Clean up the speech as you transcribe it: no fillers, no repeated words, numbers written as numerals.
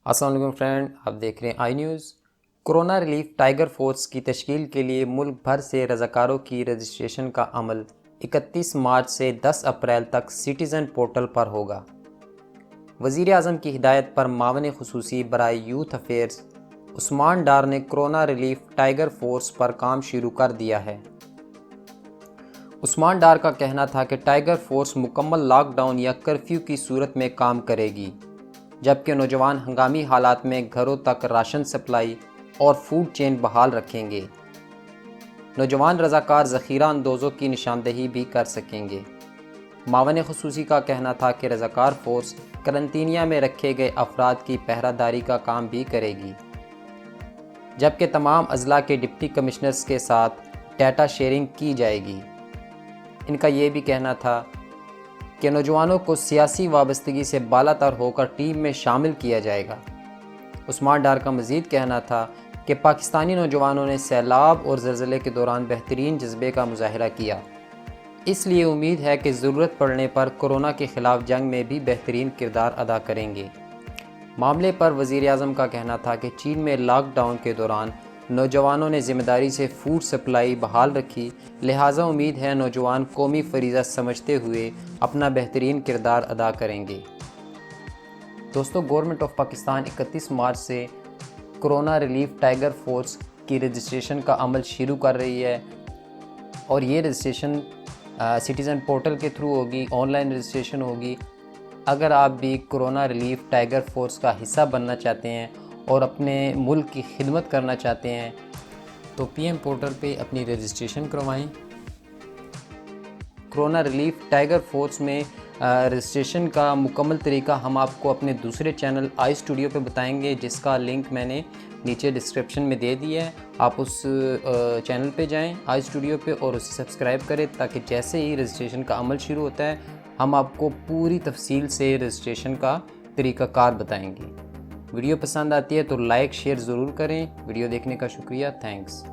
السلام علیکم فرینڈ، آپ دیکھ رہے ہیں I News. Corona relief tiger force کی تشکیل کے لیے ملک بھر سے رضاکاروں کی رجسٹریشن کا عمل 31 مارچ سے 10 اپریل تک سٹیزن پورٹل پر ہوگا۔ وزیر اعظم کی ہدایت پر معاون خصوصی برائے یوتھ افیئرز عثمان ڈار نے کرونا ریلیف ٹائیگر فورس پر کام شروع کر دیا ہے۔ عثمان ڈار کا کہنا تھا کہ ٹائیگر فورس مکمل لاک ڈاؤن یا کرفیو کی صورت میں کام کرے گی، جبکہ نوجوان ہنگامی حالات میں گھروں تک راشن سپلائی اور فوڈ چین بحال رکھیں گے۔ نوجوان رضاکار ذخیرہ اندوزوں کی نشاندہی بھی کر سکیں گے۔ معاون خصوصی کا کہنا تھا کہ رضاکار فورس قرنطینہ میں رکھے گئے افراد کی پہرہ داری کا کام بھی کرے گی، جبکہ تمام اضلاع کے ڈپٹی کمشنرز کے ساتھ ڈیٹا شیئرنگ کی جائے گی۔ ان کا یہ بھی کہنا تھا کہ نوجوانوں کو سیاسی وابستگی سے بالا تر ہو کر ٹیم میں شامل کیا جائے گا۔ عثمان ڈار کا مزید کہنا تھا کہ پاکستانی نوجوانوں نے سیلاب اور زلزلے کے دوران بہترین جذبے کا مظاہرہ کیا، اس لیے امید ہے کہ ضرورت پڑنے پر کورونا کے خلاف جنگ میں بھی بہترین کردار ادا کریں گے۔ معاملے پر وزیر اعظم کا کہنا تھا کہ چین میں لاک ڈاؤن کے دوران نوجوانوں نے ذمہ داری سے فوڈ سپلائی بحال رکھی، لہٰذا امید ہے نوجوان قومی فریضہ سمجھتے ہوئے اپنا بہترین کردار ادا کریں گے۔ دوستو، گورنمنٹ آف پاکستان 31 مارچ سے کرونا ریلیف ٹائیگر فورس کی رجسٹریشن کا عمل شروع کر رہی ہے، اور یہ رجسٹریشن سٹیزن پورٹل کے تھرو ہوگی، آن لائن رجسٹریشن ہوگی۔ اگر آپ بھی کرونا ریلیف ٹائیگر فورس کا حصہ بننا چاہتے ہیں اور اپنے ملک کی خدمت کرنا چاہتے ہیں تو پی ایم پورٹل پہ اپنی رجسٹریشن کروائیں۔ کرونا ریلیف ٹائیگر فورس میں رجسٹریشن کا مکمل طریقہ ہم آپ کو اپنے دوسرے چینل آئی اسٹوڈیو پہ بتائیں گے، جس کا لنک میں نے نیچے ڈسکرپشن میں دے دیا ہے۔ آپ اس چینل پہ جائیں آئی اسٹوڈیو پہ اور اسے سبسکرائب کریں، تاکہ جیسے ہی رجسٹریشن کا عمل شروع ہوتا ہے ہم آپ کو پوری تفصیل سے رجسٹریشن کا طریقہ کار بتائیں گے۔ ویڈیو پسند آتی ہے تو لائک شیئر ضرور کریں۔ ویڈیو دیکھنے کا شکریہ، تھینکس۔